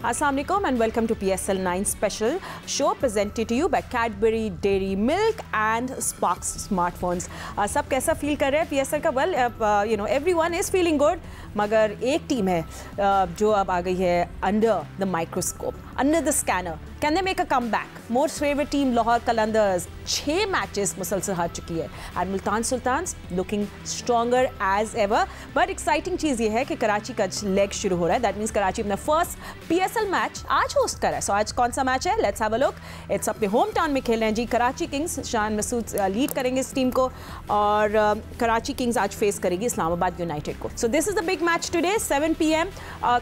Assalamu alaikum and welcome to PSL 9 special show presented to you by Cadbury Dairy Milk and Sparks Smartphones. सब कैसा feel कर रहे हैं PSL का? Well, you know, everyone is feeling good. मगर एक team है जो अब आ गई है under the microscope, under the scanner. Can they make a comeback? Most favorite team Lahore Qalandars 6 matches मुसलसल हार चुकी है and Multan Sultans looking stronger as ever. But exciting चीज़ ये है कि कराची का लेग शुरू हो रहा है. That means कराची अपना फर्स्ट PSL मैच आज होस्ट कर रहा है. So आज कौन सा मैच है? Let's have a look. It's अपने होम टाउन में खेल रहे हैं जी. कराची किंग्स, शान मसूद लीड करेंगे इस टीम को और कराची किंग्स आज फेस करेगी इस्लामाबाद यूनाइटेड को. So this is the big match today 7 PM.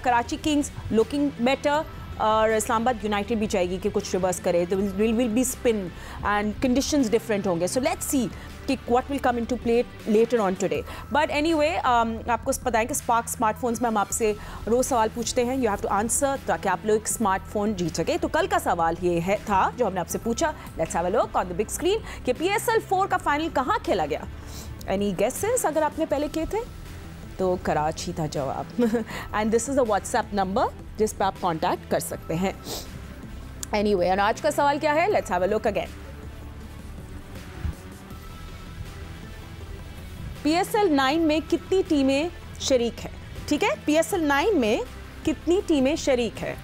Karachi Kings looking better. और इस्लामाबाद यूनाइटेड भी चाहेगी कि कुछ रिवर्स करे. तो will be spin and conditions different होंगे. सो लेट्स सी कि what will come into play later on today. But anyway आपको पता है कि स्पार्क स्मार्टफोन्स में हम आपसे रोज़ सवाल पूछते हैं. यू हैव टू आंसर ताकि आप लोग एक स्मार्टफोन जीत सके. तो कल का सवाल ये था जो हमने आपसे पूछा. Let's have a look on the big screen कि PSL 4 का फाइनल कहाँ खेला गया. एनी गेसेस अगर आपने पहले किए थे तो कराची था जवाब. And this is a WhatsApp number जिस पे आप कांटेक्ट कर सकते हैं. एनीवे और आज का सवाल क्या है? Let's have a look again. PSL 9 में कितनी टीमें शरीक है? ठीक है, PSL 9 में कितनी टीमें शरीक है?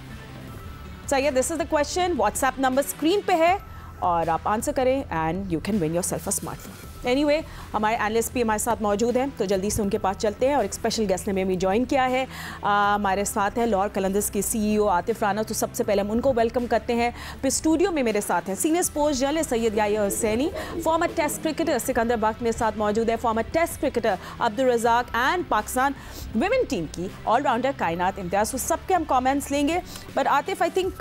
सही, this is the question. WhatsApp number screen पे है और आप आंसर करें and you can win yourself a smartphone. Anyway हमारे एनालिस्ट भी हमारे साथ मौजूद हैं तो जल्दी से उनके पास चलते हैं. और एक स्पेशल गेस्ट ने भी ज्वाइन किया है. हमारे साथ हैं लाहौर कलंदर्स के CEO आतिफ राना. तो सबसे पहले हम उनको वेलकम करते हैं. फिर स्टूडियो में मेरे साथ हैं senior sports journalist Syed Yahya Hussaini, former test cricketer Sikandar Bakht मेरे साथ मौजूद है, former test cricketer Abdul Razzaq and Pakistan women team की ऑलराउंडर कायनात इम्तियाज़. तो सबके हम कॉमेंट्स लेंगे. बट आतिफ, आई थिंक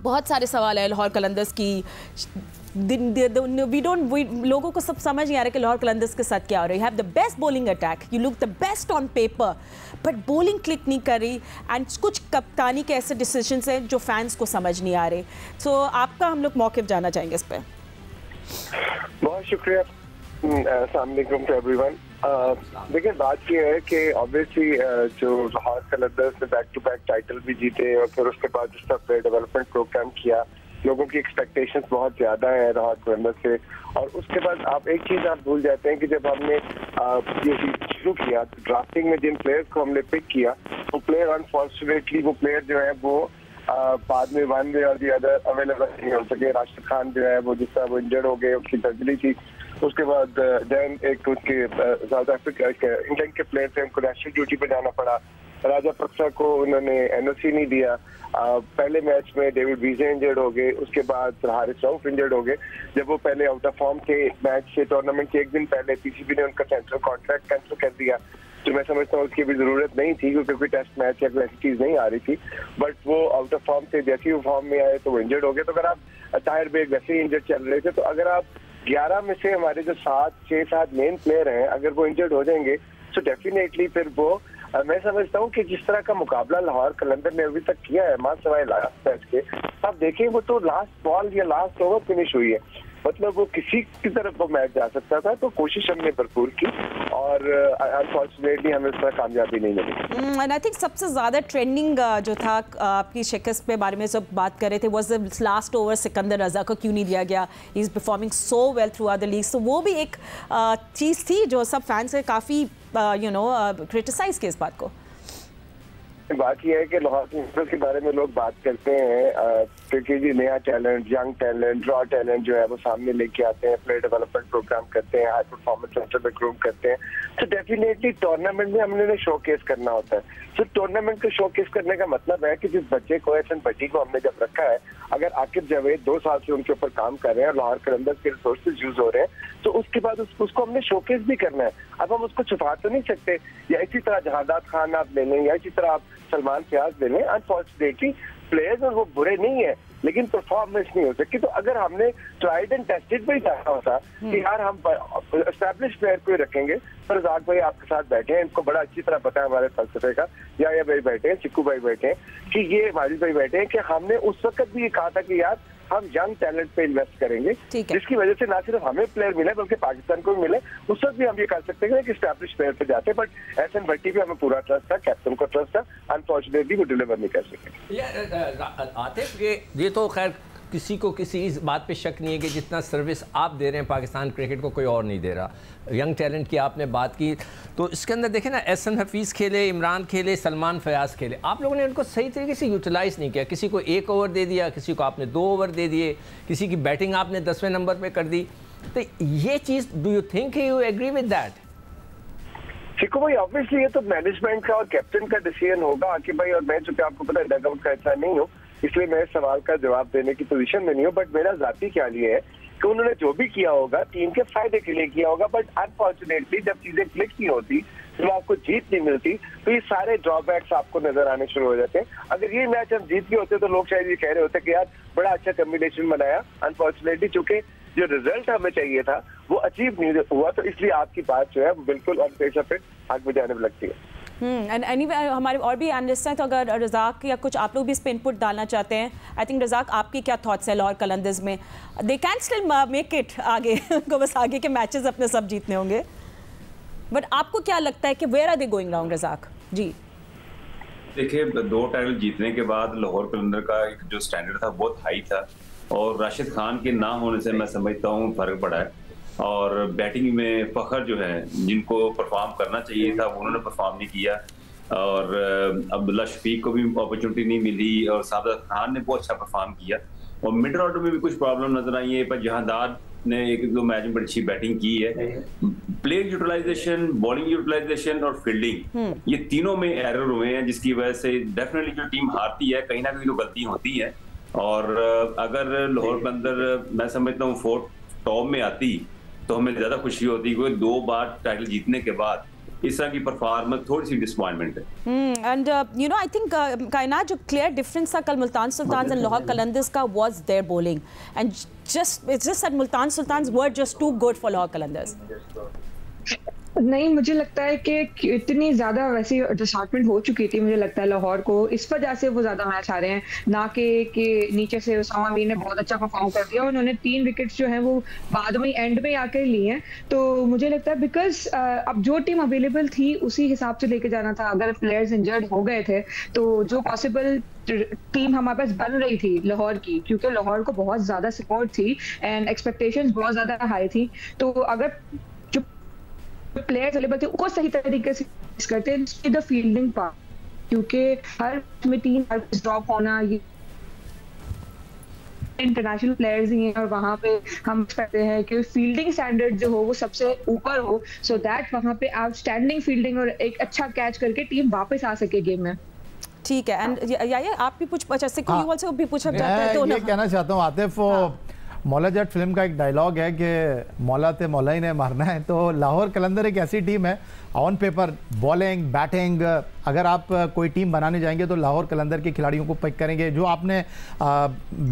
बहुत सारे सवाल है लाहौर कलंदर्स की. लोगों को सब समझ नहीं आ रहा कि लाहौर कलंदर्स के साथ क्या हो रहा है. You have the best bowling attack, you look the best on paper, but bowling click नहीं कर रही. एंड कुछ कप्तानी के ऐसे डिसीजंस हैं जो फैंस को समझ नहीं आ रहे. सो आपका हम लोग मौक़िफ़ जानना चाहेंगे इस पर. बहुत शुक्रिया. अस्सलाम वालेकुम टू एवरीवन. देखिए, बात ये है कि ऑब्वियसली जो लाहौर कलंदर्स ने बैक टू बैक टाइटल भी जीते और फिर उसके बाद जिस तरह प्लेयर डेवलपमेंट प्रोग्राम किया, लोगों की एक्सपेक्टेशंस बहुत ज़्यादा है लाहौर कलंदर्स से. और उसके बाद आप एक चीज़ आप भूल जाते हैं कि जब हमने ये शुरू किया ड्राफ्टिंग में जिन प्लेयर्स को हमने पिक किया वो प्लेयर अनफॉर्चुनेटली वो प्लेयर जो है वो बाद में वन वे और दी अदर अवेलेबल नहीं हो सके. राशिद खान जो है वो जिस तरह वो इंजर्ड हो गए, उसकी सर्जरी थी. उसके बाद देन एक उसके साउथ अफ्रीका इंग्लैंड के प्लेयर थे, उनको नेशनल ड्यूटी पे जाना पड़ा. राजा पक्सा को उन्होंने NOC नहीं दिया. पहले मैच में डेविड वीजे इंजर्ड हो गए. उसके बाद हारिस रऊफ इंजर्ड हो गए. जब वो पहले आउट ऑफ फॉर्म थे मैच से टूर्नामेंट के एक दिन पहले PCB ने उनका सेंट्रल कॉन्ट्रैक्ट कैंसिल कर दिया. तो मैं समझता हूँ उसकी भी जरूरत नहीं थी क्योंकि कोई टेस्ट मैच या कोई ऐसी चीज नहीं आ रही थी. बट वो आउट ऑफ फॉर्म थे, जैसे ही वो फॉर्म में आए तो वो इंजर्ड हो गए. तो अगर आप टायर बेग वैसे ही इंजर्ड चल रहे थे, तो अगर आप 11 में से हमारे जो 6-7 मेन प्लेयर हैं अगर वो इंजर्ड हो जाएंगे तो डेफिनेटली फिर वो मैं समझता हूँ कि जिस तरह का मुकाबला लाहौर कलंदर ने अभी तक किया है मां सवाए लास्ट मैच के, आप देखें वो तो लास्ट बॉल या लास्ट ओवर फिनिश हुई है. मतलब वो किसी की तरफ वो मैच जा सकता था. तो कोशिश हमने भरपूर की और अनफॉर्चुनेटली हमें उसमें कामयाबी नहीं मिली. एंड आई थिंक सबसे ज़्यादा ट्रेंडिंग जो था आपकी शिकस्त पे बारे में सब बात कर रहे थे was the last over Sikandar Raza को क्यों नहीं दिया गया. He is performing so well throughout the league. So वो भी एक चीज़ थी जो सब फैंस से काफ़ी क्रिटिसाइज़ किया इस बात को. बात यह है कि लाहौर कलंदर्स के बारे में लोग बात करते हैं क्योंकि जी नया talent, young talent, raw talent जो है वो सामने लेके आते हैं, प्लेयर डेवलपमेंट प्रोग्राम करते हैं, हाई परफॉर्मेंस सेंटर में ग्रूम करते हैं. तो डेफिनेटली टूर्नामेंट में हमने शोकेस करना होता है. तो टूर्नामेंट को शोकेस करने का मतलब है कि जिस बच्चे को एहसन भट्टी को हमने जब रखा है, अगर आकिब जावेद 2 साल से उनके ऊपर काम कर रहे हैं और लाहौर कलंदर्स के रिसोर्सेज यूज हो रहे हैं, तो उसके बाद उसको हमने शोकेस भी करना है. अब हम उसको छुपा तो नहीं सकते. या इसी तरह जहादात खान आप ले लें या इसी तरह आप सलमान फयाज ले लें. अनफॉर्चुनेटली प्लेयर्स और वो बुरे नहीं है लेकिन परफॉर्मेंस नहीं हो सकती. तो अगर हमने ट्राइड एंड टेस्टेड भी जाना होता कि यार हम एस्टैब्लिश प्लेयर को ही रखेंगे. तो रज़ाक भाई आपके साथ बैठे हैं, इनको बड़ा अच्छी तरह पता है हमारे फलसफे का. या भाई बैठे हैं, चिक्कू भाई बैठे हैं, कि ये वाजिद भाई बैठे हैं कि हमने उस वक्त भी ये कहा था कि यार हम यंग टैलेंट पे इन्वेस्ट करेंगे, जिसकी वजह से ना सिर्फ हमें प्लेयर मिले बल्कि पाकिस्तान को भी मिले। उस वक्त भी हम ये कर सकते हैं कि स्टैब्लिश प्लेयर पे जाते हैं, बट एहसन भट्टी पे हमें पूरा ट्रस्ट था, कैप्टन को ट्रस्ट था, अनफॉर्चुनेटली वो डिलीवर नहीं कर सके। आतिफ, ये तो खैर किसी को किसी इस बात पे शक नहीं है कि जितना सर्विस आप दे रहे हैं पाकिस्तान क्रिकेट को कोई और नहीं दे रहा। यंग टैलेंट की आपने बात की, तो इसके अंदर देखें ना, एहसन हफीज़ खेले, इमरान खेले, सलमान फयाज खेले, आप लोगों ने उनको सही तरीके से यूटिलाइज़ नहीं किया। किसी को 1 ओवर दे दिया, किसी को आपने 2 ओवर दे दिए, किसी की बैटिंग आपने 10वें नंबर पर कर दी। तो ये चीज़, do you think you agree with that? ठीक भाई, ऑब्वियसली ये तो मैनेजमेंट का और कैप्टन का डिसीजन होगा कि भाई, और मैं चूंकि आपको पता है डगआउट का ऐसा नहीं हूँ, इसलिए मैं सवाल का जवाब देने की पोजीशन में नहीं हूँ। बट मेरा जाती ख्याल ये है कि उन्होंने जो भी किया होगा टीम के फायदे के लिए किया होगा, बट अनफॉर्चुनेटली जब चीजें क्लिक नहीं होती, जब आपको जीत नहीं मिलती, तो ये सारे ड्रॉबैक्स आपको नजर आने शुरू हो जाते हैं। अगर ये मैच हम जीत गए होते तो लोग शायद ये कह रहे होते कि यार बड़ा अच्छा कॉम्बिनेशन बनाया। अनफॉर्चुनेटली चूंकि जो रिजल्ट हमें चाहिए था वो अचीव नहीं हुआ, तो इसलिए आपकी बात जो है बिल्कुल ऑन पेपर पे आग बुझाने में लगती है। एंड एनीवे हमारे और भी एनालिस्ट हैं, तो अगर रज़ाक या कुछ आप लोग भी इस पे इनपुट डालना चाहते हैं। आई थिंक रज़ाक, आपकी क्या थॉट्स है लाहौर कलंदर्स में? They can still make it आगे, उनको बस आगे के मैचेस अपने सब जीतने होंगे, बट आपको क्या लगता है कि where are they going wrong? Razzaq ji. देखिए, 2 टाइटल जीतने के बाद लाहौर कलंदर का एक जो स्टैंडर्ड था बहुत हाई था, और राशिद खान के ना होने से मैं समझता हूँ फर्क पड़ा है। और बैटिंग में फखर जो है, जिनको परफॉर्म करना चाहिए था वो उन्होंने परफॉर्म नहीं किया, और अब्दुल्ला शफीक को भी अपॉर्चुनिटी नहीं मिली, और सादत खान ने बहुत अच्छा परफॉर्म किया। और मिडल ऑर्डर में भी कुछ प्रॉब्लम नजर आई है, पर जहांदार ने 1-2 मैच में बड़ी अच्छी बैटिंग की है। प्लेयर यूटिलाइजेशन, बॉलिंग यूटिलाइजेशन और फील्डिंग, ये तीनों में एरर हुए हैं, जिसकी वजह से डेफिनेटली जो टीम हारती है कहीं ना कहीं तो गलती होती है। और अगर लाहौर के अंदर मैं समझता हूँ 4 टॉप में आती तो हमें ज्यादा खुशी होती, क्योंकि 2 बार टाइटल जीतने के बाद इस तरह की परफॉर्मेंस थोड़ी सी डिसअपॉइंटमेंट है। And you know, I think Kainat, जो क्लियर डिफरेंस था कल मुल्तान सुल्तान्स एंड लाहौर कलंदर्स का was their bowling, and just it's just that Multan Sultans were just too good for Lahore Qalandars. नहीं, मुझे लगता है कि इतनी ज्यादा वैसी डिसअपॉइंटमेंट हो चुकी थी, मुझे लगता है लाहौर को, इस वजह से वो ज्यादा मैच हारे हैं, ना कि नीचे से उसामा मीर ने बहुत अच्छा परफॉर्म कर दिया, उन्होंने 3 विकेट्स जो हैं वो बाद में एंड में आकर लिए हैं। तो मुझे लगता है बिकॉज अब जो टीम अवेलेबल थी उसी हिसाब से लेके जाना था। अगर प्लेयर्स इंजर्ड हो गए थे तो जो पॉसिबल टीम हमारे पास बन रही थी लाहौर की, क्योंकि लाहौर को बहुत ज्यादा सपोर्ट थी एंड एक्सपेक्टेशंस बहुत ज्यादा हाई थी, तो अगर प्लेयर्स अवेलेबल थे उनको सही तरीके से करते हैं द फील्डिंग पार्ट, क्योंकि हर में 3 ड्रॉप होना, ये इंटरनेशनल प्लेयर्स ही हैं, और वहाँ पे हम कहते हैं कि फील्डिंग स्टैंडर्ड जो हो वो सबसे ऊपर हो, सो दैट वहाँ पे आउटस्टैंडिंग फील्डिंग और एक अच्छा कैच करके टीम वापस आ सके गेम में। ठीक है। एंड या आप भी पूछ भी पूछना चाहते हैं तो ये कहना चाहता हूँ आतिफ, मौला जट फिल्म का एक डायलॉग है कि मौला ते मौला ही ने मारना है। तो लाहौर कलंदर एक ऐसी टीम है, ऑन पेपर बॉलिंग बैटिंग, अगर आप कोई टीम बनाने जाएंगे तो लाहौर कलंदर के खिलाड़ियों को पिक करेंगे। जो आपने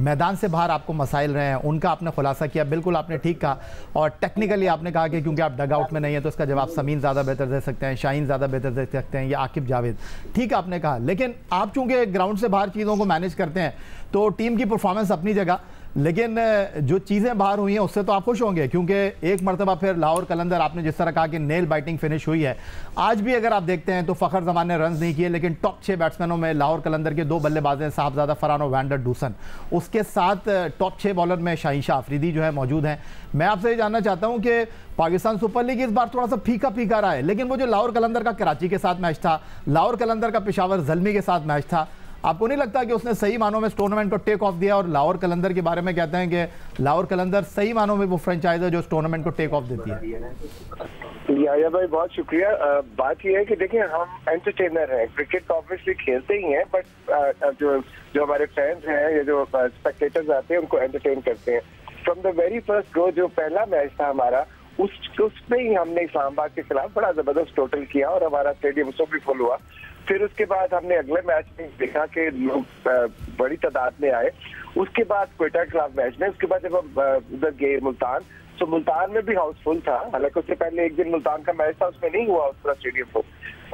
मैदान से बाहर आपको मसाइल रहे हैं उनका आपने खुलासा किया, बिल्कुल आपने ठीक कहा। और टेक्निकली आपने कहा कि क्योंकि आप डग आउट में नहीं है तो इसका जवाब समीन ज़्यादा बेहतर दे सकते हैं, शाहीन ज़्यादा बेहतर दे सकते हैं या आकिब जावेद, ठीक आपने कहा। लेकिन आप चूंकि ग्राउंड से बाहर चीज़ों को मैनेज करते हैं तो टीम की परफॉर्मेंस अपनी जगह, लेकिन जो चीज़ें बाहर हुई हैं उससे तो आप खुश होंगे, क्योंकि एक मरतबा फिर लाहौर कलंदर, आपने जिस तरह कहा कि नेल बाइटिंग फिनिश हुई है। आज भी अगर आप देखते हैं तो फ़खर जमान ने रन नहीं किए, लेकिन टॉप 6 बैट्समैनों में लाहौर कलंदर के 2 बल्लेबाज हैं, साहबजादा फरहान और वैंडर डूसन। उसके साथ टॉप 6 बॉलर में शाहीन शाह अफरीदी जो है मौजूद हैं। मैं आपसे ये जानना चाहता हूँ कि पाकिस्तान सुपर लीग इस बार थोड़ा सा फीका फीका रहा है, लेकिन वो जो लाहौर कलंदर का कराची के साथ मैच था, लाहौर कलंदर का पेशावर ज़ल्मी के साथ मैच था, आपको नहीं लगता कि उसने सही मानों में इस टूर्नामेंट को टेक ऑफ दिया? और लाहौर कलंदर के बारे में कहते हैं कि लाहौर कलंदर सही मानों में वो फ्रेंचाइज है जो इस टूर्नामेंट को टेक ऑफ देती है। या भाई बहुत शुक्रिया। बात यह है कि देखिए, हम एंटरटेनर हैं, क्रिकेट तो ऑब्वियसली खेलते ही हैं, बट जो हमारे फैंस हैं या जो स्पेक्टेटर्स आते हैं उनको एंटरटेन करते हैं। From the very first go जो पहला मैच था हमारा, उसमें ही हमने इस्लामाबाद के खिलाफ बड़ा जबरदस्त टोटल किया और हमारा स्टेडियम उसको भी फुल हुआ। फिर उसके बाद हमने अगले मैच में देखा कि लोग बड़ी तादाद में आए। उसके बाद क्वेटा के खिलाफ मैच में, उसके बाद जब हम उधर गए मुल्तान, तो मुल्तान में भी हाउसफुल था, हालांकि उससे पहले एक दिन मुल्तान का मैच था, उसमें नहीं हुआ उस पूरा स्टेडियम को।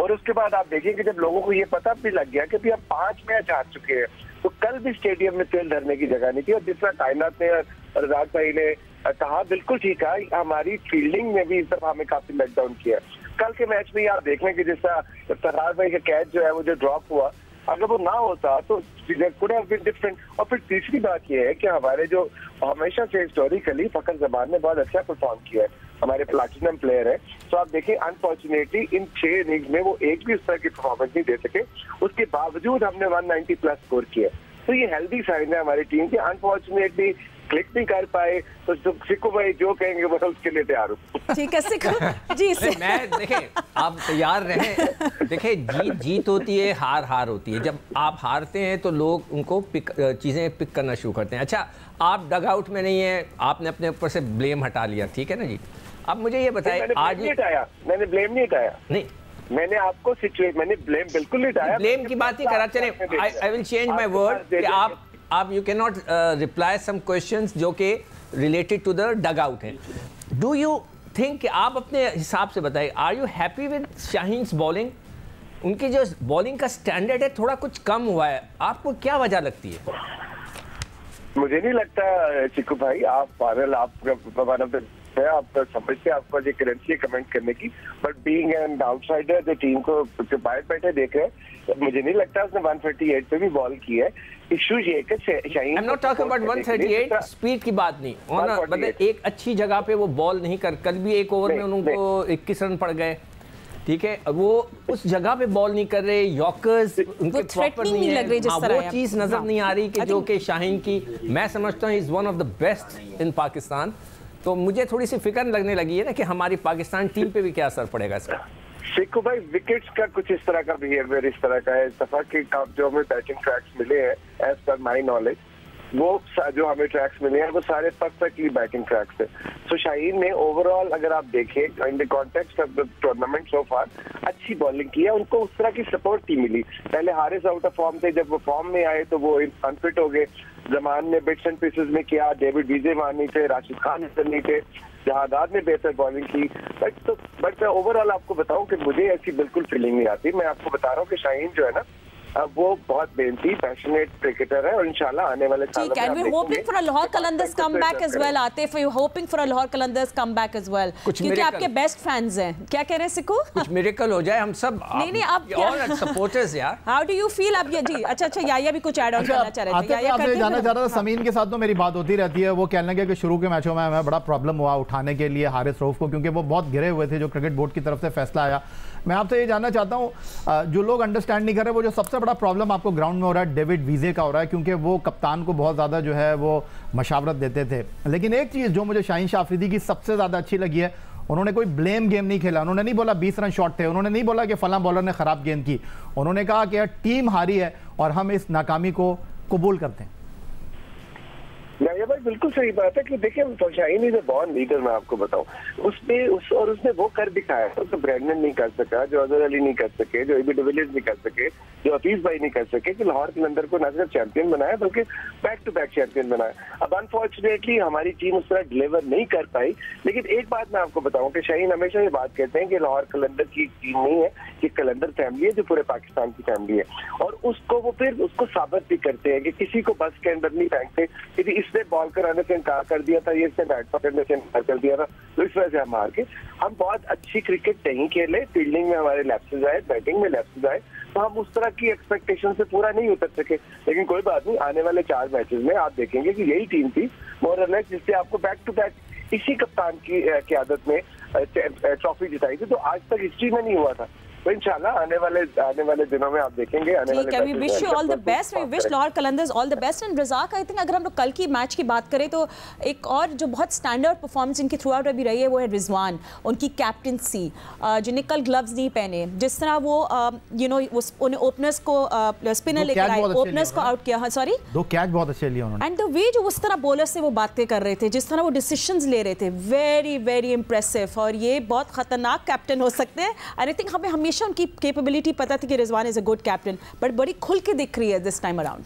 और उसके बाद आप देखिए कि जब लोगों को ये पता भी लग गया कि भी हम 5 मैच हार चुके हैं, तो कल भी स्टेडियम में तेल धरने की जगह नहीं थी। और जिस तरह कायनात ने और रजाक भाई ने कहा, बिल्कुल ठीक है, हमारी फील्डिंग में भी इस दफा हमें काफी लेटडाउन किया। कल के मैच में आप देख लें कि जिस तरह फरहाद भाई का कैच जो है वो जो ड्रॉप हुआ, अगर वो ना होता तो कुड हैव बीन डिफरेंट। और फिर तीसरी बात ये है कि हमारे जो हमेशा से हिस्टोरिकली फखर जमान ने बहुत अच्छा परफॉर्म किया है, हमारे प्लैटिनम प्लेयर है। तो आप देखिए अनफॉर्चुनेटली इन 6 इनिंग्स में वो एक भी उस तरह की परफॉर्मेंस नहीं दे सके, उसके बावजूद हमने 190 प्लस स्कोर किया। तो ये हेल्दी साइन है हमारी टीम की। अनफॉर्चुनेटली क्लिक नहीं कर पाए, तो सिक्कू भाई जो कहेंगे वो उसके लिए तैयार हूँ। ठीक है सिक्कू जी से मैं देखें आप तैयार रहें। देखें जीत होती है, हार होती है। जब आप हारते हैं तो लोग उनको चीज़ें पिक करना शुरू करते हैं। अच्छा, आप डग आउट में नहीं है, आपने अपने ऊपर से ब्लेम हटा लिया, ठीक है ना जी। अब मुझे ये बताइए, आज मैंने ब्लेम नहीं हटाया, नहीं मैंने आपको मैंने ब्लेम बिल्कुल नहीं हटाया। ब्लेम की बात नहीं करा। चले, I will change my word कि आप you can not reply some questions जो कि related to the dugout हैं। डू यू थिंक कि आप अपने हिसाब से बताइए, are you happy with Shaheen's bowling? उनकी जो बॉलिंग का स्टैंडर्ड है थोड़ा कुछ कम हुआ है, आपको क्या वजह लगती है? मुझे नहीं लगता चिक्कू भाई, आप पागल, आप आप समझते हैं, आपको ये करेंसी कमेंट करने की, बट बीइंग एन आउटसाइडर जो टीम को बाहर बैठे देख रहे हैं, मुझे नहीं लगता उसने 138 पे भी बॉल की है। इशू ये कि Shaheen, I am not talking about 138 speed की बात नहीं, और मतलब एक अच्छी जगह पे वो बॉल नहीं कर, कल भी एक ओवर में उनको 21 रन पड़ गए, ठीक है, वो उस जगह पे बॉल नहीं कर रहे, यॉर्कर्स उनके प्रॉपर नहीं लग रही, वो चीज़ नजर नहीं आ रही कि जो कि शाहीन की, मैं समझता हूँ is one of the best in Pakistan. तो मुझे थोड़ी सी फिक्र लगने लगी है ना कि हमारी पाकिस्तान टीम पे भी क्या असर पड़ेगा इसका। सिक्कू भाई, विकेट्स का कुछ इस तरह का बिहेवियर इस तरह का है, इस दफा के जो हमें बैटिंग ट्रैक्स मिले हैं एज पर माई नॉलेज, वो जो हमें ट्रैक्स मिले हैं वो सारे परफेक्टली बैटिंग ट्रैक्स है। सो शाहीन ने ओवरऑल अगर आप देखें in the context of the tournament so far अच्छी बॉलिंग की है, उनको उस तरह की सपोर्ट नहीं मिली। पहले हारिस आउट ऑफ फॉर्म थे, जब वो फॉर्म में आए तो वो अनफिट हो गए। जमान ने बिट्स एंड पीसेस में किया, डेविड विजय वहां नहीं थे, राशिद खान नहीं थे, जहादाद ने बेहतर बॉलिंग की, बट ओवरऑल आपको बताऊं कि मुझे ऐसी बिल्कुल फीलिंग नहीं आती। मैं आपको बता रहा हूँ कि शाहीन जो है ना, वो बहुत मेहनती पैशनेट क्रिकेटर है और इंशाल्लाह आने वाले सालों में ठीक है, we hoping for a Lahore Qalandars comeback as well. Atif, we hoping for a Lahore Qalandars comeback as well, क्योंकि आपके बेस्ट फैंस हैं। क्या कह रहे हैं सिक्कू? कुछ मिरेकल हो जाए, हम सब नहीं आप ऑल सपोर्टर्स यार। हाउ डू यू फील अब ये जी? अच्छा याया भी कुछ ऐड ऑन करना चाह रहे थे। याया आपसे जानना चाह रहा था, समीन के साथ तो मेरी बात होती रहती है, वो कहने लगे कि शुरू के मैचों में हमें बड़ा प्रॉब्लम हुआ उठाने के लिए हारिस रऊफ को, क्योंकि वो बहुत गिरे हुए थे जो क्रिकेट बोर्ड की तरफ से फैसला आया। मैं आपसे ये जानना चाहता हूँ, जो लोग अंडरस्टैंड नहीं कर रहे, वो जो सबसे बड़ा प्रॉब्लम आपको ग्राउंड में हो रहा है डेविड विजे का हो रहा है, क्योंकि वो कप्तान को बहुत ज़्यादा जो है वो मशावरत देते थे। लेकिन एक चीज़ जो मुझे शाहीन शाह अफरीदी की सबसे ज़्यादा अच्छी लगी है, उन्होंने कोई ब्लेम गेम नहीं खेला। उन्होंने नहीं बोला 20 रन शॉट थे, उन्होंने नहीं बोला कि फलां बॉलर ने ख़राब गेंद की। उन्होंने कहा कि टीम हारी है और हम इस नाकामी को कबूल करते हैं। ये भाई बिल्कुल सही बात है कि देखिए Shaheen is a born leader. मैं आपको बताऊं, उसने वो कर दिखाया तो ब्रैंडन नहीं कर सका, जो अजहर अली नहीं कर सके, जो एबी डिविलियर्स नहीं कर सके, जो हफीज भाई नहीं कर सके, कि लाहौर कलंदर को न सिर्फ चैंपियन बनाया बल्कि बैक टू बैक चैंपियन बनाया। अब अनफॉर्चुनेटली हमारी टीम उस तरह डिलीवर नहीं कर पाई। लेकिन एक बात मैं आपको बताऊं कि शाहीन हमेशा ये बात कहते हैं कि लाहौर कलंदर की टीम नहीं है, कि कलंदर फैमिली है जो पूरे पाकिस्तान की फैमिली है, और उसको साबित भी करते हैं कि किसी को बस के अंदर नहीं फेंकते कि इसने बॉल कराने से इनकार कर दिया था, ये इसने बैट पकड़ने से इनकार कर दिया था, तो इस वजह से हम हार के। हम बहुत अच्छी क्रिकेट नहीं खेले, फील्डिंग में हमारे लैप्सेस आए, बैटिंग में लैप्सेस आए, तो हम उस तरह की एक्सपेक्टेशन से पूरा नहीं उतर सके। लेकिन कोई बात नहीं, आने वाले 4 मैचेस में आप देखेंगे कि यही टीम थी मोर और लेस जिससे आपको बैक टू बैक इसी कप्तान की क़यादत में ट्रॉफी जिताई थी। तो आज तक हिस्ट्री में नहीं हुआ था। तो इंशाल्लाह आने वाले दिनों में आप देखेंगे। ठीक है, we wish you all the best, we wish Lahore Qalandars all the best. And Razzaq, I think अगर हम लोग कल की मैच की बात करें तो एक और जो बहुत स्टैंडर्ड परफॉर्मेंस इनकी थ्रू आउट अभी रही है वो है रिजवान, उनकी कैप्टनसी, जिन्हें कल ग्लव्स नहीं पहने, जिस तरह वो उन्हें ओपनर्स को स्पिनर लेकर आए, ओपनर्स को आउट किया। हाँ सॉरी, 2 कैच बहुत अच्छे लिए उन्होंने, एंड द वे जो उस तरह बॉलर से वो बातें कर रहे थे, जिस तरह वो डिसीजंस ले रहे थे, वेरी वेरी इंप्रेसिव। और ये बहुत खतरनाक कैप्टन हो सकते हैं। आई थिंक हमें हमेशा उनकी कैपेबिलिटी पता थी कि Rizwan is a good captain, but बड़ी खुल के दिख रही है दिस टाइम अराउंड।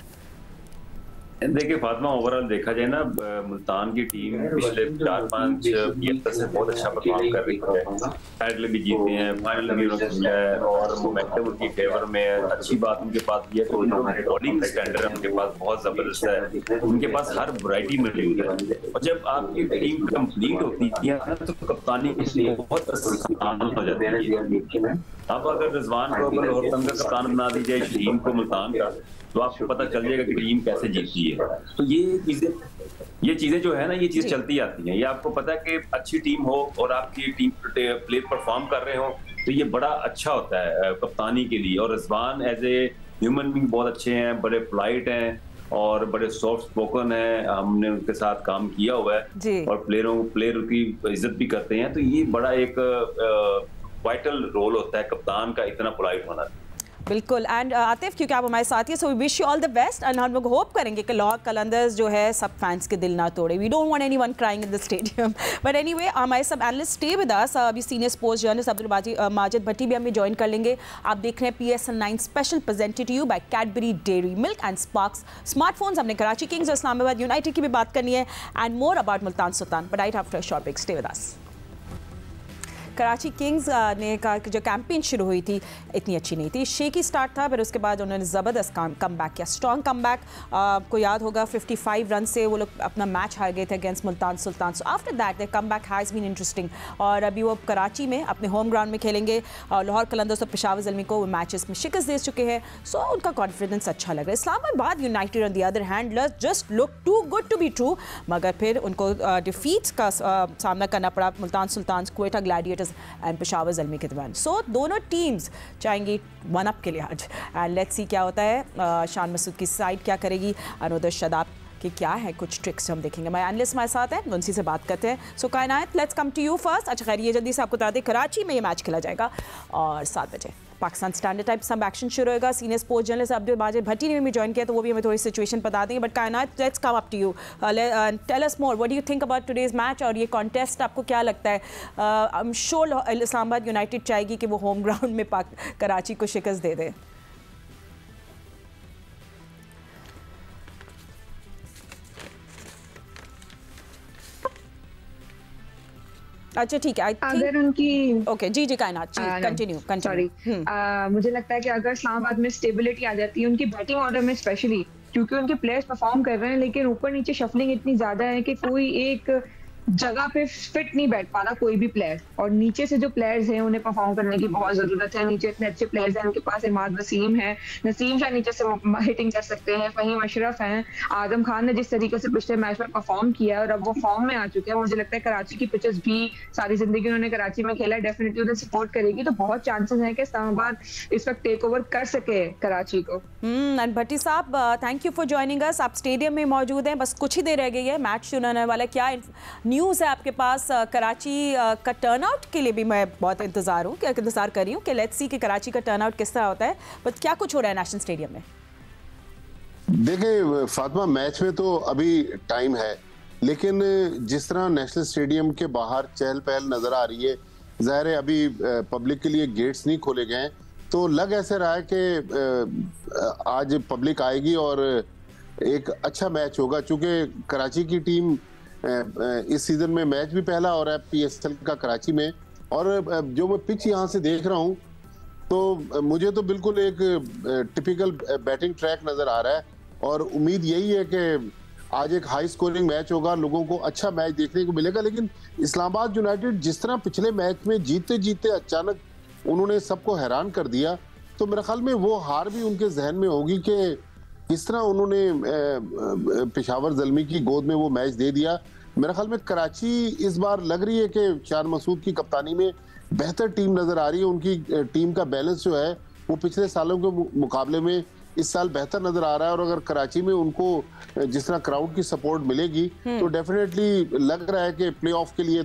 देखिए फातिमा, ओवरऑल देखा जाए ना, मुल्तान की टीम पिछले 4-5 ईयर से बहुत अच्छा परफॉर्म कर रही है। टाइटल भी जीते हैं, फाइनल भी उन्होंने है और मोमेंटम उनकी फेवर में है। अच्छी बात उनके पास ये है कि बॉलिंग स्टैंडर्ड है उनके पास बहुत जबरदस्त है। उनके पास हर वैरायटी मौजूद है और जब आपकी टीम कंप्लीट होती है तो कप्तानी बहुत आसान हो जाती है। अब अगर रिजवान को लाहौर कलंदर का कप्तान बना दी जाए, टीम को मुल्तान का, तो आपको पता चल जाएगा कि टीम कैसे जीतती है। तो ये चीजें जो है ना, ये चीज चलती आती हैं। ये आपको पता है कि अच्छी टीम हो और आपकी टीम प्ले परफॉर्म कर रहे हो तो ये बड़ा अच्छा होता है कप्तानी के लिए। और Rizwan as a human being बहुत अच्छे हैं, बड़े पोलाइट हैं और बड़े सॉफ्ट स्पोकन है। हमने उनके साथ काम किया हुआ है और प्लेयर की इज्जत भी करते हैं। तो ये बड़ा एक वाइटल रोल होता है कप्तान का, इतना पोलाइट होना। बिल्कुल। एंड आतिफ, क्योंकि आप हमारे साथ ही, so we wish you all the best and हम लोग होप करेंगे कि लाहौर कलंदर्स जो है सब फैंस के दिल ना तोड़े। We don't want anyone crying in the stadium, but anyway हमारे सब एनालिस्ट स्टे विद अस। अभी senior sports journalist Abdul Majid Bhatti भी हमें ज्वाइन कर लेंगे। आप देख रहे हैं PSL 9 special presented to you by Cadbury Dairy Milk and Sparx smartphones. हमने कराची किंग्स और इस्लामाबाद यूनाइटेड की भी बात करनी है and more about Multan Sultan, but right after a short break. Stay with us. Karachi Kings ने कहा कि जो कैंपेन शुरू हुई थी इतनी अच्छी नहीं थी, शेकी स्टार्ट था, फिर उसके बाद उन्होंने ज़बरदस्त कम बैक किया, स्ट्रॉन्ग कम बैक। को याद होगा 55 रन से वो लोग अपना मैच हार गए थे against Multan Sultan. So after that the comeback has been interesting और अभी वो कराची में अपने होम ग्राउंड में खेलेंगे। लाहौर कलंदर्स और पेशावर ज़ल्मी को मैचेस में शिकस्त दे चुके हैं, सो उनका कॉन्फिडेंस अच्छा लग रहा है। Islamabad United on the other hand just look to good to be true, मगर फिर उनको डिफीट्स का सामना करना पड़ा मुल्तान सुल्तान, क्वेटा ग्लैडिएटर्स एंड पेशावर ज़ल्मी के दरमियान। सो दोनों टीम्स चाहेंगी वन अप के लिए आज, एंड लेट्स सी क्या होता है। शान मसूद की साइड क्या करेगी, अनुदर शदाब कि क्या है कुछ ट्रिक्स हम देखेंगे। हमारे एनालिस्ट हमारे साथ हैं, उनसी से बात करते हैं। So Kainat, let's come to you first. अच्छा खैर, ये जल्दी से आपको बता दें कराची में ये मैच खेला जाएगा और 7 बजे पाकिस्तान स्टैंडर्ड टाइम सब एक्शन शुरू होगा। Senior sports journalist Abdul Majid Bhatti ने भी ज्वाइन किया, तो वो भी हमें थोड़ी सिचुएशन बता देंगे। But Kainat, let's come up to you, tell us more, what do you think about today's match और ये कॉन्टेस्ट आपको क्या लगता है? I am sure Islamabad United चाहेगी कि वो होम ग्राउंड में कराची को शिकस्त दे दे। अच्छा ठीक है, अगर उनकी ओके जी कायनात कंटिन्यू। सॉरी, मुझे लगता है कि अगर इस्लामाबाद में स्टेबिलिटी आ जाती है उनकी बैटिंग ऑर्डर में स्पेशली, क्योंकि उनके प्लेयर्स परफॉर्म कर रहे हैं लेकिन ऊपर नीचे शफलिंग इतनी ज्यादा है कि कोई एक जगह पे फिट नहीं बैठ पा रहा कोई भी प्लेयर, और नीचे से जो प्लेयर्स हैं उन्हें परफॉर्म करने की बहुत जरूरत है। नीचे इतने अच्छे प्लेयर्स हैं उनके पास, इमाद वसीम है, नसीम शाह नीचे से हिटिंग कर सकते हैं, फहीम अशरफ हैं, आदम खान ने जिस तरीके से पिछले मैच में परफॉर्म किया और अब वो फॉर्म में आ चुके हैं। मुझे लगता है कराची की पिचेस भी सारी जिंदगी उन्होंने कराची में खेला, डेफिनेटली उन्हें सपोर्ट करेगी, तो बहुत चांसेस हैं कि इस्लामाबाद इस वक्त टेक ओवर कर सके कराची को। एंड भट्टी साहब, thank you for joining us. आप स्टेडियम में मौजूद हैं, बस कुछ ही देर रह गई है मैच शुरू होने वाला, क्या न्यूज़ है आपके पास? कराची का टर्नआउट के लिए भी मैं बहुत इंतजार कर रही हूँ कि लेट्स सी कि कराची का टर्नआउट किस तरह होता है, बट क्या कुछ हो रहा है नेशनल स्टेडियम में? देखिए फातिमा, मैच में तो अभी टाइम है, लेकिन जिस तरह नेशनल स्टेडियम के बाहर चहल पहल नजर आ रही है, जाहिर है अभी पब्लिक के लिए गेट्स नहीं खोले गए हैं, तो लग ऐसे रहा है कि आज पब्लिक आएगी और एक अच्छा मैच होगा। चूंकि कराची की टीम इस सीजन में मैच भी पहला हो रहा है PSL का कराची में, और जो मैं पिच यहाँ से देख रहा हूँ तो मुझे तो बिल्कुल एक टिपिकल बैटिंग ट्रैक नजर आ रहा है, और उम्मीद यही है कि आज एक हाई स्कोरिंग मैच होगा, लोगों को अच्छा मैच देखने को मिलेगा। लेकिन इस्लामाबाद यूनाइटेड जिस तरह पिछले मैच में जीते जीते अचानक उन्होंने सबको हैरान कर दिया, तो मेरे ख्याल में वो हार भी उनके जहन में होगी कि किस तरह उन्होंने पेशावर ज़ल्मी की गोद में वो मैच दे दिया। मेरे ख्याल में कराची इस बार लग रही है कि शान मसूद की कप्तानी में बेहतर टीम नजर आ रही है। उनकी टीम का बैलेंस जो है वो पिछले सालों के मुकाबले में इस साल बेहतर नजर आ रहा है, और अगर कराची में उनको जिस तरह क्राउड की सपोर्ट मिलेगी तो डेफिनेटली लग रहा है कि प्लेऑफ के लिए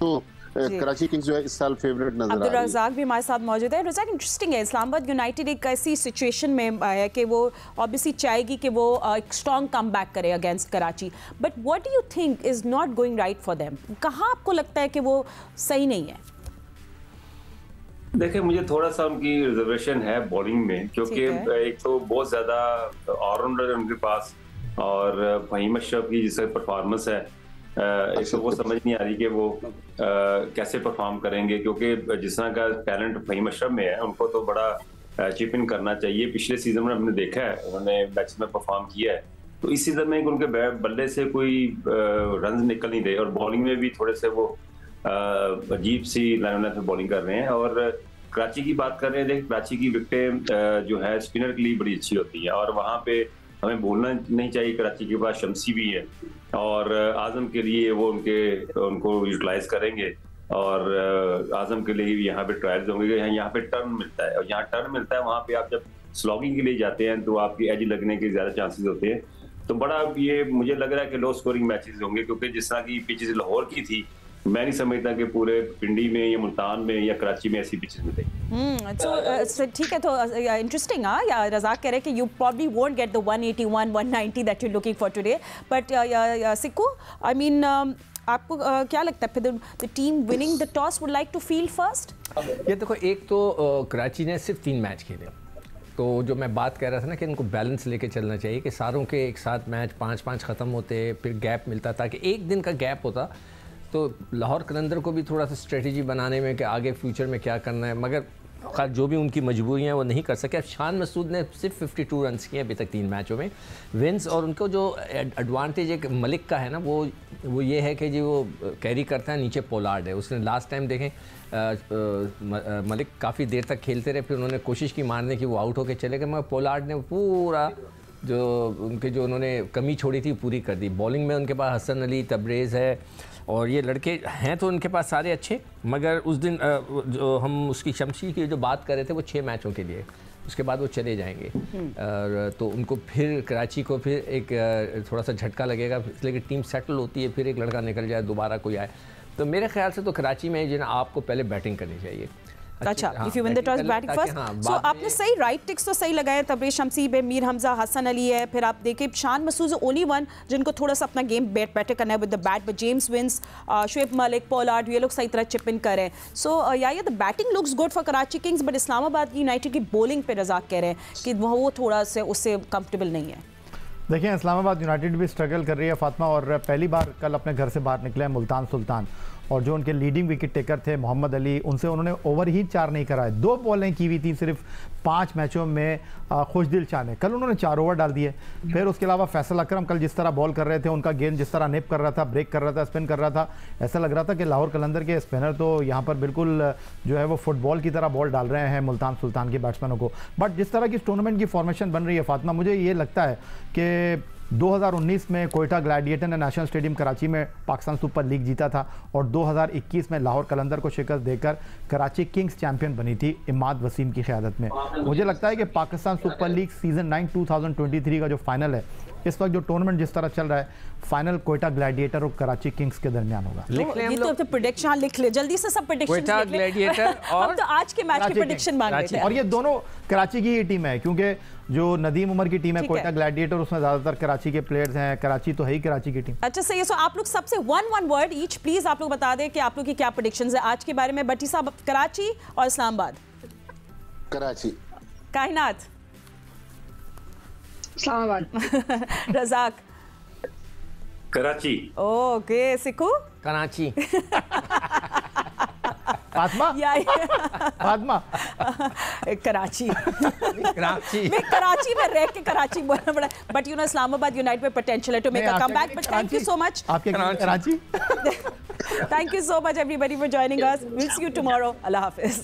तो कराची किंग्स जो है इस साल फेवरेट नजर आ रही है। अब्दुल रज़ाक भी हमारे साथ मौजूद है। रज़ाक, इंटरेस्टिंग है, इस्लामाबाद यूनाइटेड एक ऐसी सिचुएशन में है कि वो ऑब्वियसली चाहेगी कि वो एक स्ट्रॉन्ग कम बैक करे against Karachi, but what do you think is not going right for them? कहाँ आपको लगता है कि वो सही नहीं है? देखिए, मुझे थोड़ा सा उनकी रिजर्वेशन है बॉलिंग में, क्योंकि एक तो बहुत ज्यादा ऑलराउंडर है उनके पास, और फहीम अशरफ की जिस परफॉर्मेंस है, एक तो वो समझ नहीं आ रही कि वो कैसे परफॉर्म करेंगे, क्योंकि जिस तरह का टैलेंट फहीम अशरफ में है उनको तो बड़ा चिप इन करना चाहिए। पिछले सीजन में हमने देखा है उन्होंने मैच में परफॉर्म किया है, तो इस सीजन में उनके बल्ले से कोई रन निकल नहीं रहे और बॉलिंग में भी थोड़े से वो अजीब सी लाइन पे बॉलिंग कर रहे हैं। और कराची की बात कर रहे हैं, देख कराची की विकेटें जो है स्पिनर के लिए बड़ी अच्छी होती है और वहाँ पे हमें भूलना नहीं चाहिए कराची के पास शमसी भी है और आजम के लिए वो उनको यूटिलाइज करेंगे और आजम के लिए भी यहाँ पे ट्रायल्स होंगे। यहाँ पे टर्न मिलता है और यहाँ टर्न मिलता है, वहाँ पे आप जब स्लॉगिंग के लिए जाते हैं तो आपकी एज लगने के ज्यादा चांसेस होते हैं। तो बड़ा ये मुझे लग रहा है कि लो स्कोरिंग मैचेस होंगे, क्योंकि जिस तरह की पिचेस लाहौर की थी मैं नहीं समझता कि पूरे पिंडी में या मुल्तान में या कराची में ऐसी पिचेस मिलेंगी। तो ठीक है, तो इंटरेस्टिंग या रज़ाक कह रहे हैं कि you probably won't get the 181 190 that you looking for today, but Sikku I mean आपको क्या लगता है फिर the team winning the toss would like to field first? ये देखो, एक तो कराची ने सिर्फ 3 मैच खेले, तो जो मैं बात कर रहा था ना कि इनको बैलेंस लेके चलना चाहिए कि सारों के एक साथ मैच 5-5 ख़त्म होते, फिर गैप मिलता, ताकि एक दिन का गैप होता तो लाहौर कलंदर को भी थोड़ा सा स्ट्रेटजी बनाने में कि आगे फ्यूचर में क्या करना है, मगर खैर जो भी उनकी मजबूरियाँ वो नहीं कर सके। अब शान मसूद ने सिर्फ 52 रन किए अभी तक 3 मैचों में विंस, और उनको जो एडवांटेज एक मलिक का है ना वो ये है कि जी वो कैरी करता है, नीचे पोलार्ड है। उसने लास्ट टाइम देखें मलिक काफ़ी देर तक खेलते रहे, फिर उन्होंने कोशिश की मारने की, वो आउट होकर चले गए, मगर पोलार्ड ने पूरा जो उन्होंने कमी छोड़ी थी पूरी कर दी। बॉलिंग में उनके पास हसन अली, तबरेज़ है और ये लड़के हैं तो उनके पास सारे अच्छे, मगर उस दिन जो हम उसकी शमशी की जो बात कर रहे थे वो 6 मैचों के लिए, उसके बाद वो चले जाएंगे और तो उनको फिर कराची को फिर एक थोड़ा सा झटका लगेगा, इसलिए कि टीम सेटल होती है, फिर एक लड़का निकल जाए दोबारा कोई आए। तो मेरे ख्याल से तो कराची में जो ना आपको पहले बैटिंग करनी चाहिए। अच्छा, if you win the toss batting first. So आपने सही राइट टिक्स तो सही लगाए, तबरेज़ शमसी पे मीर हमजा, हसन अली है, फिर आप देखें शान मसूद ओनली वन जिनको थोड़ा सा अपना गेम बेटर करना है with the bat, but James Vince, Shoaib Malik, Pollard ये लोग सही तरह चिप इन करें। सो या the batting looks good for Karachi Kings, but Islamabad United की बॉलिंग पे रज़ाक कह रहे हैं कि वो थोड़ा से उससे कंफर्टेबल नहीं है। देखिए, इस्लामाबाद यूनाइटेड भी स्ट्रगल कर रही है फातिमा, और पहली बार कल अपने घर से बाहर निकले हैं मुल्तान सुल्तान, और जो उनके लीडिंग विकेट टेकर थे मोहम्मद अली, उनसे उन्होंने ओवर ही 4 नहीं कराए। 2 बॉलें की हुई थी सिर्फ 5 मैचों में खुशदिल शाह ने, कल उन्होंने 4 ओवर डाल दिए। फिर उसके अलावा फैसल अकरम कल जिस तरह बॉल कर रहे थे, उनका गेंद जिस तरह निप कर रहा था, ब्रेक कर रहा था, स्पिन कर रहा था, ऐसा लग रहा था कि लाहौर कलंदर के स्पिनर तो यहाँ पर बिल्कुल जो है वो फुटबॉल की तरह बॉल डाल रहे हैं मुल्तान सुल्तान के बैट्समैनों को। बट जिस तरह की टूर्नामेंट की फॉर्मेशन बन रही है फातिमा, मुझे ये लगता है कि 2019 में कोयटा ग्लैडिएटर ने नेशनल स्टेडियम कराची में पाकिस्तान सुपर लीग जीता था, और 2021 में लाहौर कलंदर को शिकस्त देकर कराची किंग्स चैंपियन बनी थी इमाद वसीम की क़यादत में। मुझे लगता है कि पाकिस्तान सुपर लीग सीजन 9 2023 का जो फाइनल है, इस वक्त जो टूर्नामेंट जिस तरह चल रहा है, फाइनल कोयटा ग्लैडिएटर और कराची किंग्स के दरमियान होगा। ये तो प्रेडिक्शन लिख ले जल्दी से, सब प्रेडिक्शन कोयटा ग्लैडिएटर और हम तो आज के मैच की प्रेडिक्शन मांग रहे थे, और ये दोनों कराची की ही टीम है, क्योंकि जो नदीम उमर की टीम है कोयटा ग्लैडिएटर, उसमें ज्यादातर कराची के प्लेयर्स हैं, कराची तो है ही कराची की टीम। अच्छा सही है। सो आप लोग सबसे one वर्ड ईच प्लीज आप लोग बता दें कि आप लोग की क्या प्रेडिक्शंस है आज के बारे में। बट्टी साहब, कराची और इस्लामाबाद। कराची। कायनात। इस्लामाबाद। रज़ाक। कराची। ओके, सिक्कू। कराची। फातिमा। फातिमा। कराची। कराची। मैं कराची में रह के कराची बोलना पड़ा, but you know Islamabad United में पोटेंशियल है to make a comeback, but thank you so much. आपके Karachi. Thank you so much everybody for joining us. We'll see you tomorrow. Allah Hafiz.